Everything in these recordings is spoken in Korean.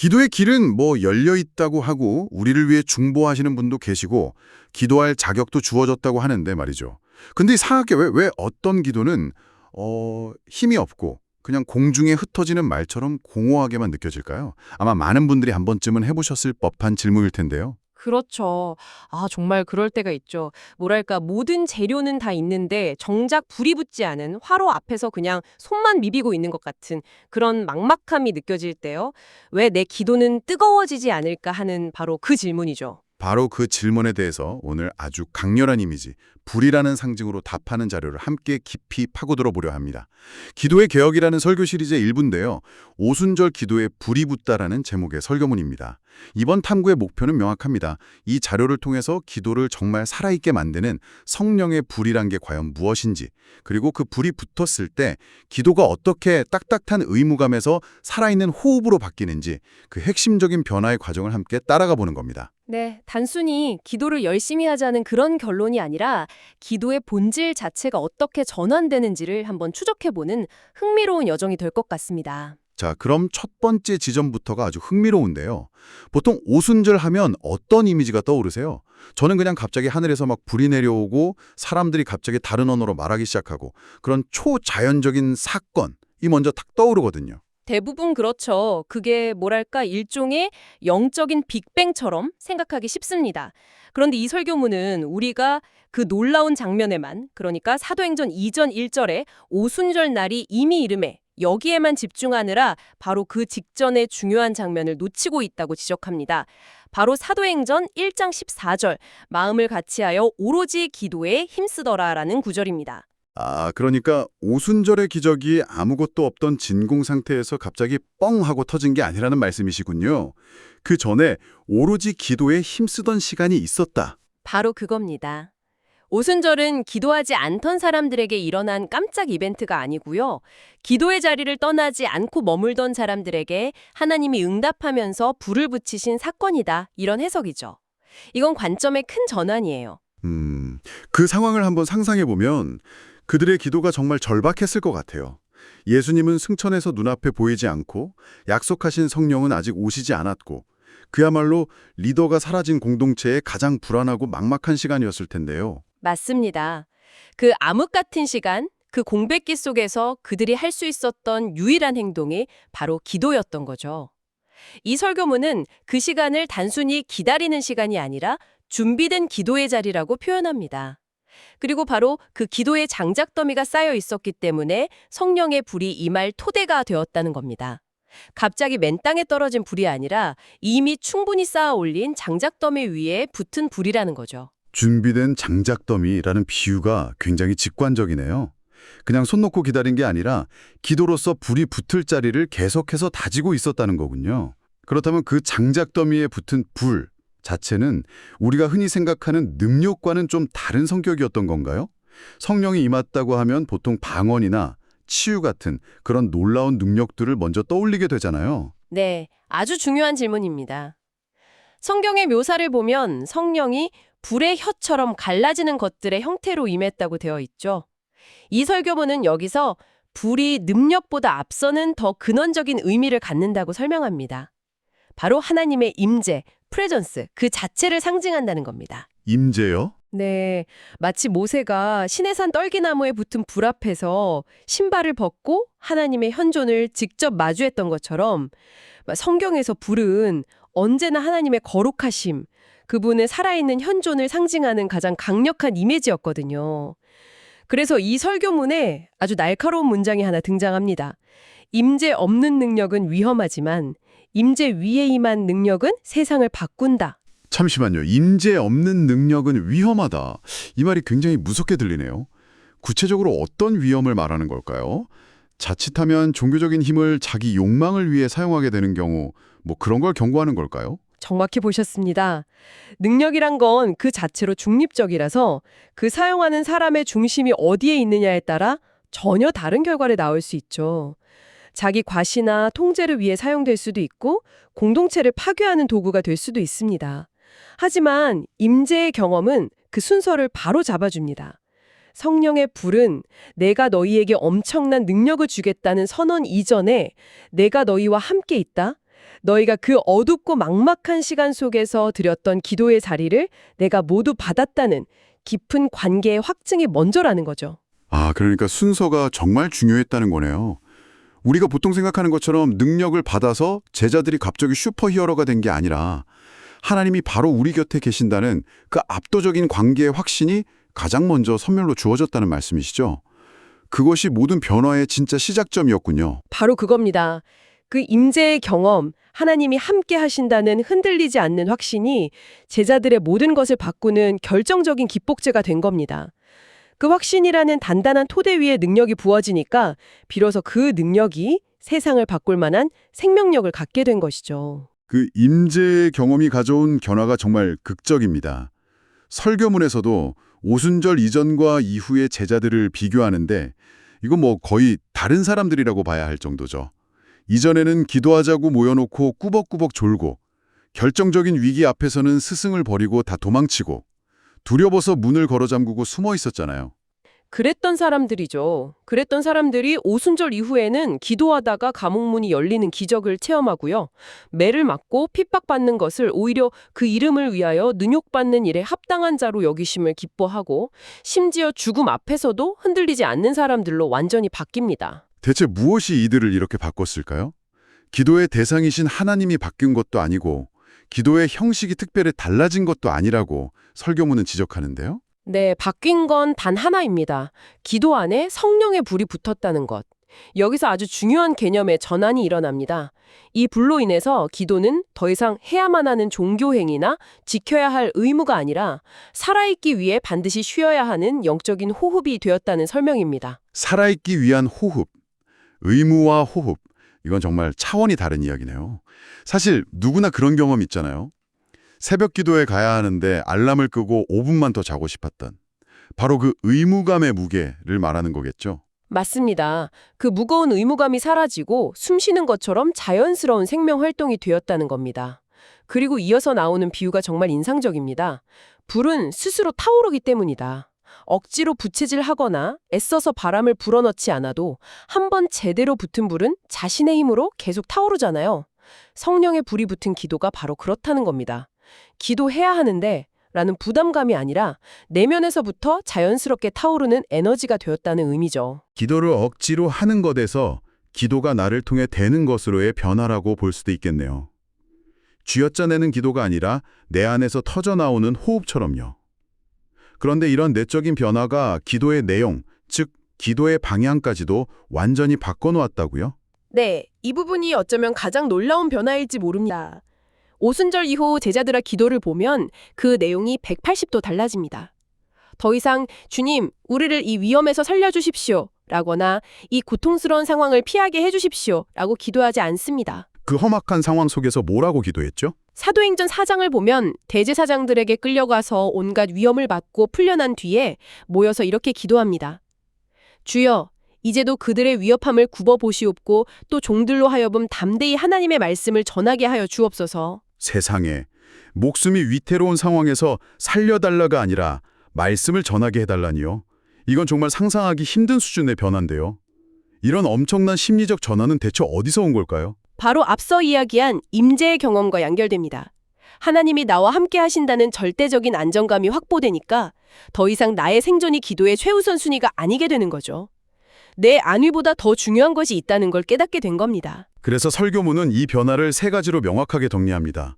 기도의 길은 열려 있다고 하고 우리를 위해 중보하시는 분도 계시고 기도할 자격도 주어졌다고 하는데 말이죠. 근데 이상하게 왜 어떤 기도는 힘이 없고 그냥 공중에 흩어지는 말처럼 공허하게만 느껴질까요? 아마 많은 분들이 한 번쯤은 해보셨을 법한 질문일 텐데요. 그렇죠. 정말 그럴 때가 있죠. 뭐랄까, 모든 재료는 다 있는데 정작 불이 붙지 않은 화로 앞에서 그냥 손만 비비고 있는 것 같은 그런 막막함이 느껴질 때요. 왜 내 기도는 뜨거워지지 않을까 하는 바로 그 질문이죠. 바로 그 질문에 대해서 오늘 아주 강렬한 이미지, 불이라는 상징으로 답하는 자료를 함께 깊이 파고들어 보려 합니다. 기도의 개혁이라는 설교 시리즈의 일부인데요. 오순절 기도에 불이 붙다라는 제목의 설교문입니다. 이번 탐구의 목표는 명확합니다. 이 자료를 통해서 기도를 정말 살아있게 만드는 성령의 불이란 게 과연 무엇인지, 그리고 그 불이 붙었을 때 기도가 어떻게 딱딱한 의무감에서 살아있는 호흡으로 바뀌는지 그 핵심적인 변화의 과정을 함께 따라가 보는 겁니다. 네, 단순히 기도를 열심히 하자는 그런 결론이 아니라 기도의 본질 자체가 어떻게 전환되는지를 한번 추적해보는 흥미로운 여정이 될 것 같습니다. 자, 그럼 첫 번째 지점부터가 아주 흥미로운데요. 보통 오순절 하면 어떤 이미지가 떠오르세요? 저는 그냥 갑자기 하늘에서 막 불이 내려오고 사람들이 갑자기 다른 언어로 말하기 시작하고 그런 초자연적인 사건이 먼저 탁 떠오르거든요. 대부분 그렇죠. 그게 뭐랄까 일종의 영적인 빅뱅처럼 생각하기 쉽습니다. 그런데 이 설교문은 우리가 그 놀라운 장면에만, 그러니까 사도행전 2전 1절에 오순절 날이 이미 이름에 여기에만 집중하느라 바로 그 직전의 중요한 장면을 놓치고 있다고 지적합니다. 바로 사도행전 1장 14절 마음을 같이하여 오로지 기도에 힘쓰더라라는 구절입니다. 그러니까 오순절의 기적이 아무것도 없던 진공 상태에서 갑자기 뻥 하고 터진 게 아니라는 말씀이시군요. 그 전에 오로지 기도에 힘쓰던 시간이 있었다. 바로 그겁니다. 오순절은 기도하지 않던 사람들에게 일어난 깜짝 이벤트가 아니고요. 기도의 자리를 떠나지 않고 머물던 사람들에게 하나님이 응답하면서 불을 붙이신 사건이다. 이런 해석이죠. 이건 관점의 큰 전환이에요. 그 상황을 한번 상상해 보면 그들의 기도가 정말 절박했을 것 같아요. 예수님은 승천해서 눈앞에 보이지 않고 약속하신 성령은 아직 오시지 않았고 그야말로 리더가 사라진 공동체의 가장 불안하고 막막한 시간이었을 텐데요. 맞습니다. 그 암흑 같은 시간, 그 공백기 속에서 그들이 할 수 있었던 유일한 행동이 바로 기도였던 거죠. 이 설교문은 그 시간을 단순히 기다리는 시간이 아니라 준비된 기도의 자리라고 표현합니다. 그리고 바로 그 기도의 장작더미가 쌓여 있었기 때문에 성령의 불이 임할 토대가 되었다는 겁니다. 갑자기 맨 땅에 떨어진 불이 아니라 이미 충분히 쌓아 올린 장작더미 위에 붙은 불이라는 거죠. 준비된 장작더미라는 비유가 굉장히 직관적이네요. 그냥 손 놓고 기다린 게 아니라 기도로서 불이 붙을 자리를 계속해서 다지고 있었다는 거군요. 그렇다면 그 장작더미에 붙은 불 자체는 우리가 흔히 생각하는 능력과는 좀 다른 성격이었던 건가요? 성령이 임했다고 하면 보통 방언이나 치유 같은 그런 놀라운 능력들을 먼저 떠올리게 되잖아요. 네, 아주 중요한 질문입니다. 성경의 묘사를 보면 성령이 불의 혀처럼 갈라지는 것들의 형태로 임했다고 되어 있죠. 이 설교문은 여기서 불이 능력보다 앞서는 더 근원적인 의미를 갖는다고 설명합니다. 바로 하나님의 임재, 프레전스, 그 자체를 상징한다는 겁니다. 임재요? 네, 마치 모세가 시내산 떨기나무에 붙은 불 앞에서 신발을 벗고 하나님의 현존을 직접 마주했던 것처럼 성경에서 불은 언제나 하나님의 거룩하심, 그분의 살아있는 현존을 상징하는 가장 강력한 이미지였거든요. 그래서 이 설교문에 아주 날카로운 문장이 하나 등장합니다. 임재 없는 능력은 위험하지만 임재 위에 임한 능력은 세상을 바꾼다. 잠시만요. 임재 없는 능력은 위험하다. 이 말이 굉장히 무섭게 들리네요. 구체적으로 어떤 위험을 말하는 걸까요? 자칫하면 종교적인 힘을 자기 욕망을 위해 사용하게 되는 경우 그런 걸 경고하는 걸까요? 정확히 보셨습니다. 능력이란 건 그 자체로 중립적이라서 그 사용하는 사람의 중심이 어디에 있느냐에 따라 전혀 다른 결과를 낳을 수 있죠. 자기 과시나 통제를 위해 사용될 수도 있고 공동체를 파괴하는 도구가 될 수도 있습니다. 하지만 임재의 경험은 그 순서를 바로 잡아줍니다. 성령의 불은 내가 너희에게 엄청난 능력을 주겠다는 선언 이전에 내가 너희와 함께 있다. 너희가 그 어둡고 막막한 시간 속에서 드렸던 기도의 자리를 내가 모두 받았다는 깊은 관계의 확증이 먼저라는 거죠. 아, 그러니까 순서가 정말 중요했다는 거네요. 우리가 보통 생각하는 것처럼 능력을 받아서 제자들이 갑자기 슈퍼히어로가 된 게 아니라 하나님이 바로 우리 곁에 계신다는 그 압도적인 관계의 확신이 가장 먼저 선멸로 주어졌다는 말씀이시죠? 그것이 모든 변화의 진짜 시작점이었군요. 바로 그겁니다. 그 임재의 경험, 하나님이 함께 하신다는 흔들리지 않는 확신이 제자들의 모든 것을 바꾸는 결정적인 기폭제가 된 겁니다. 그 확신이라는 단단한 토대 위에 능력이 부어지니까 비로소 그 능력이 세상을 바꿀 만한 생명력을 갖게 된 것이죠. 그 임재의 경험이 가져온 변화가 정말 극적입니다. 설교문에서도 오순절 이전과 이후의 제자들을 비교하는데 이거 뭐 거의 다른 사람들이라고 봐야 할 정도죠. 이전에는 기도하자고 모여놓고 꾸벅꾸벅 졸고 결정적인 위기 앞에서는 스승을 버리고 다 도망치고 두려워서 문을 걸어 잠그고 숨어 있었잖아요. 그랬던 사람들이죠. 그랬던 사람들이 오순절 이후에는 기도하다가 감옥문이 열리는 기적을 체험하고요. 매를 맞고 핍박받는 것을 오히려 그 이름을 위하여 능욕받는 일에 합당한 자로 여기심을 기뻐하고 심지어 죽음 앞에서도 흔들리지 않는 사람들로 완전히 바뀝니다. 대체 무엇이 이들을 이렇게 바꿨을까요? 기도의 대상이신 하나님이 바뀐 것도 아니고 기도의 형식이 특별히 달라진 것도 아니라고 설교문은 지적하는데요. 네, 바뀐 건 단 하나입니다. 기도 안에 성령의 불이 붙었다는 것. 여기서 아주 중요한 개념의 전환이 일어납니다. 이 불로 인해서 기도는 더 이상 해야만 하는 종교행위나 지켜야 할 의무가 아니라 살아있기 위해 반드시 쉬어야 하는 영적인 호흡이 되었다는 설명입니다. 살아있기 위한 호흡, 의무와 호흡, 이건 정말 차원이 다른 이야기네요. 사실 누구나 그런 경험 있잖아요. 새벽 기도에 가야 하는데 알람을 끄고 5분만 더 자고 싶었던 바로 그 의무감의 무게를 말하는 거겠죠. 맞습니다. 그 무거운 의무감이 사라지고 숨 쉬는 것처럼 자연스러운 생명 활동이 되었다는 겁니다. 그리고 이어서 나오는 비유가 정말 인상적입니다. 불은 스스로 타오르기 때문이다. 억지로 부채질하거나 애써서 바람을 불어넣지 않아도 한번 제대로 붙은 불은 자신의 힘으로 계속 타오르잖아요. 성령의 불이 붙은 기도가 바로 그렇다는 겁니다. 기도해야 하는데 라는 부담감이 아니라 내면에서부터 자연스럽게 타오르는 에너지가 되었다는 의미죠. 기도를 억지로 하는 것에서 기도가 나를 통해 되는 것으로의 변화라고 볼 수도 있겠네요. 쥐어짜내는 기도가 아니라 내 안에서 터져나오는 호흡처럼요. 그런데 이런 내적인 변화가 기도의 내용, 즉 기도의 방향까지도 완전히 바꿔놓았다고요? 네, 이 부분이 어쩌면 가장 놀라운 변화일지 모릅니다. 오순절 이후 제자들의 기도를 보면 그 내용이 180도 달라집니다. 더 이상 주님, 우리를 이 위험에서 살려주십시오 라거나 이 고통스러운 상황을 피하게 해주십시오 라고 기도하지 않습니다. 그 험악한 상황 속에서 뭐라고 기도했죠? 사도행전 4장을 보면 대제사장들에게 끌려가서 온갖 위험을 받고 풀려난 뒤에 모여서 이렇게 기도합니다. 주여, 이제도 그들의 위협함을 굽어보시옵고 또 종들로 하여금 담대히 하나님의 말씀을 전하게 하여 주옵소서. 세상에 목숨이 위태로운 상황에서 살려달라가 아니라 말씀을 전하게 해달라니요. 이건 정말 상상하기 힘든 수준의 변화인데요. 이런 엄청난 심리적 전환은 대체 어디서 온 걸까요? 바로 앞서 이야기한 임재의 경험과 연결됩니다. 하나님이 나와 함께 하신다는 절대적인 안정감이 확보되니까 더 이상 나의 생존이 기도의 최우선 순위가 아니게 되는 거죠. 내 안위보다 더 중요한 것이 있다는 걸 깨닫게 된 겁니다. 그래서 설교문은 이 변화를 세 가지로 명확하게 정리합니다.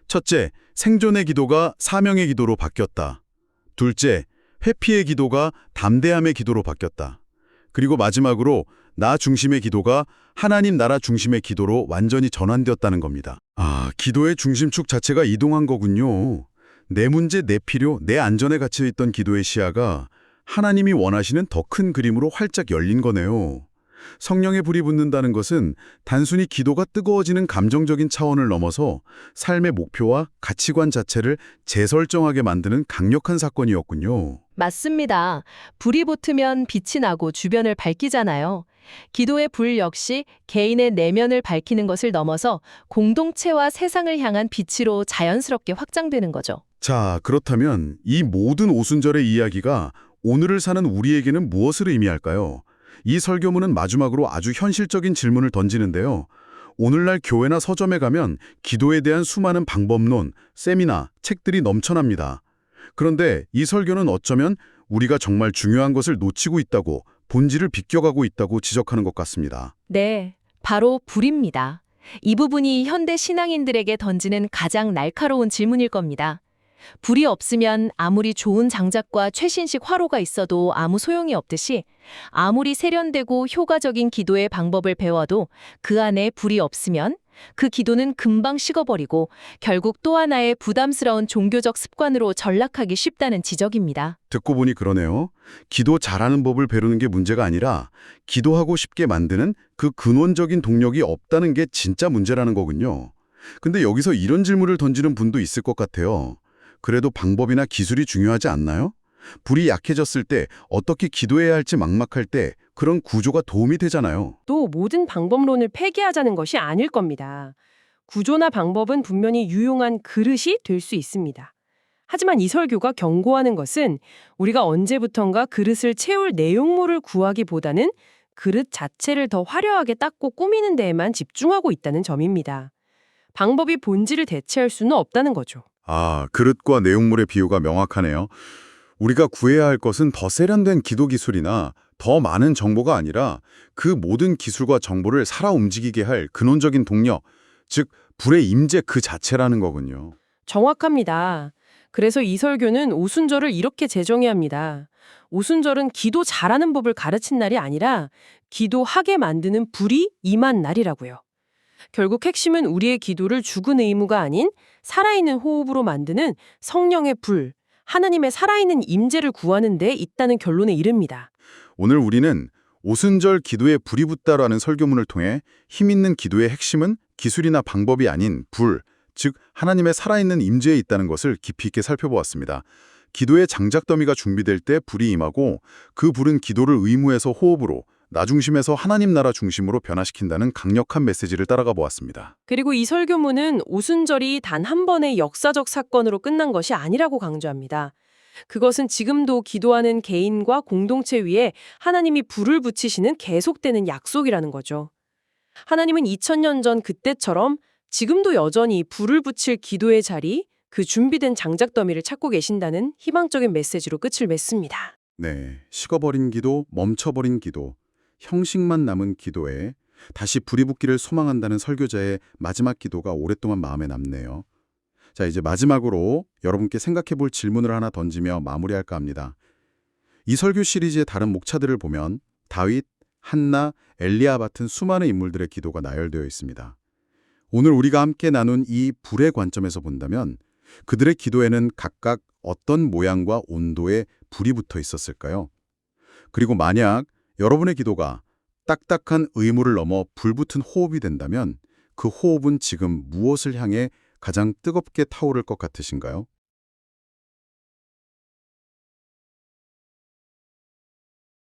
첫째, 생존의 기도가 사명의 기도로 바뀌었다. 둘째, 회피의 기도가 담대함의 기도로 바뀌었다. 그리고 마지막으로 나 중심의 기도가 하나님 나라 중심의 기도로 완전히 전환되었다는 겁니다. 아, 기도의 중심축 자체가 이동한 거군요. 내 문제, 내 필요, 내 안전에 갇혀있던 기도의 시야가 하나님이 원하시는 더 큰 그림으로 활짝 열린 거네요. 성령의 불이 붙는다는 것은 단순히 기도가 뜨거워지는 감정적인 차원을 넘어서 삶의 목표와 가치관 자체를 재설정하게 만드는 강력한 사건이었군요. 맞습니다. 불이 붙으면 빛이 나고 주변을 밝히잖아요. 기도의 불 역시 개인의 내면을 밝히는 것을 넘어서 공동체와 세상을 향한 빛으로 자연스럽게 확장되는 거죠. 자, 그렇다면 이 모든 오순절의 이야기가 오늘을 사는 우리에게는 무엇을 의미할까요? 이 설교문은 마지막으로 아주 현실적인 질문을 던지는데요. 오늘날 교회나 서점에 가면 기도에 대한 수많은 방법론, 세미나, 책들이 넘쳐납니다. 그런데 이 설교는 어쩌면 우리가 정말 중요한 것을 놓치고 있다고, 본질을 비껴가고 있다고 지적하는 것 같습니다. 네, 바로 불입니다. 이 부분이 현대 신앙인들에게 던지는 가장 날카로운 질문일 겁니다. 불이 없으면 아무리 좋은 장작과 최신식 화로가 있어도 아무 소용이 없듯이 아무리 세련되고 효과적인 기도의 방법을 배워도 그 안에 불이 없으면 그 기도는 금방 식어버리고 결국 또 하나의 부담스러운 종교적 습관으로 전락하기 쉽다는 지적입니다. 듣고 보니 그러네요. 기도 잘하는 법을 배우는 게 문제가 아니라 기도하고 싶게 만드는 그 근원적인 동력이 없다는 게 진짜 문제라는 거군요. 근데 여기서 이런 질문을 던지는 분도 있을 것 같아요. 그래도 방법이나 기술이 중요하지 않나요? 불이 약해졌을 때 어떻게 기도해야 할지 막막할 때 그런 구조가 도움이 되잖아요. 또 모든 방법론을 폐기하자는 것이 아닐 겁니다. 구조나 방법은 분명히 유용한 그릇이 될 수 있습니다. 하지만 이 설교가 경고하는 것은 우리가 언제부턴가 그릇을 채울 내용물을 구하기보다는 그릇 자체를 더 화려하게 닦고 꾸미는 데에만 집중하고 있다는 점입니다. 방법이 본질을 대체할 수는 없다는 거죠. 아, 그릇과 내용물의 비유가 명확하네요. 우리가 구해야 할 것은 더 세련된 기도 기술이나 더 많은 정보가 아니라 그 모든 기술과 정보를 살아 움직이게 할 근원적인 동력, 즉 불의 임재 그 자체라는 거군요. 정확합니다. 그래서 이 설교는 오순절을 이렇게 제정해야 합니다. 오순절은 기도 잘하는 법을 가르친 날이 아니라 기도하게 만드는 불이 임한 날이라고요. 결국 핵심은 우리의 기도를 죽은 의무가 아닌 살아있는 호흡으로 만드는 성령의 불, 하나님의 살아있는 임재를 구하는 데 있다는 결론에 이릅니다. 오늘 우리는 오순절 기도에 불이 붙다라는 설교문을 통해 힘 있는 기도의 핵심은 기술이나 방법이 아닌 불, 즉 하나님의 살아있는 임재에 있다는 것을 깊이 있게 살펴보았습니다. 기도의 장작더미가 준비될 때 불이 임하고 그 불은 기도를 의무에서 호흡으로, 나 중심에서 하나님 나라 중심으로 변화시킨다는 강력한 메시지를 따라가 보았습니다. 그리고 이 설교문은 오순절이 단 한 번의 역사적 사건으로 끝난 것이 아니라고 강조합니다. 그것은 지금도 기도하는 개인과 공동체 위에 하나님이 불을 붙이시는 계속되는 약속이라는 거죠. 하나님은 2000년 전 그때처럼 지금도 여전히 불을 붙일 기도의 자리, 그 준비된 장작더미를 찾고 계신다는 희망적인 메시지로 끝을 맺습니다. 네, 식어버린 기도, 멈춰버린 기도, 형식만 남은 기도에 다시 불이 붙기를 소망한다는 설교자의 마지막 기도가 오랫동안 마음에 남네요. 자, 이제 마지막으로 여러분께 생각해 볼 질문을 하나 던지며 마무리할까 합니다. 이 설교 시리즈의 다른 목차들을 보면 다윗, 한나, 엘리야 같은 수많은 인물들의 기도가 나열되어 있습니다. 오늘 우리가 함께 나눈 이 불의 관점에서 본다면 그들의 기도에는 각각 어떤 모양과 온도의 불이 붙어 있었을까요? 그리고 만약 여러분의 기도가 딱딱한 의무를 넘어 불붙은 호흡이 된다면 그 호흡은 지금 무엇을 향해 가장 뜨겁게 타오를 것 같으신가요?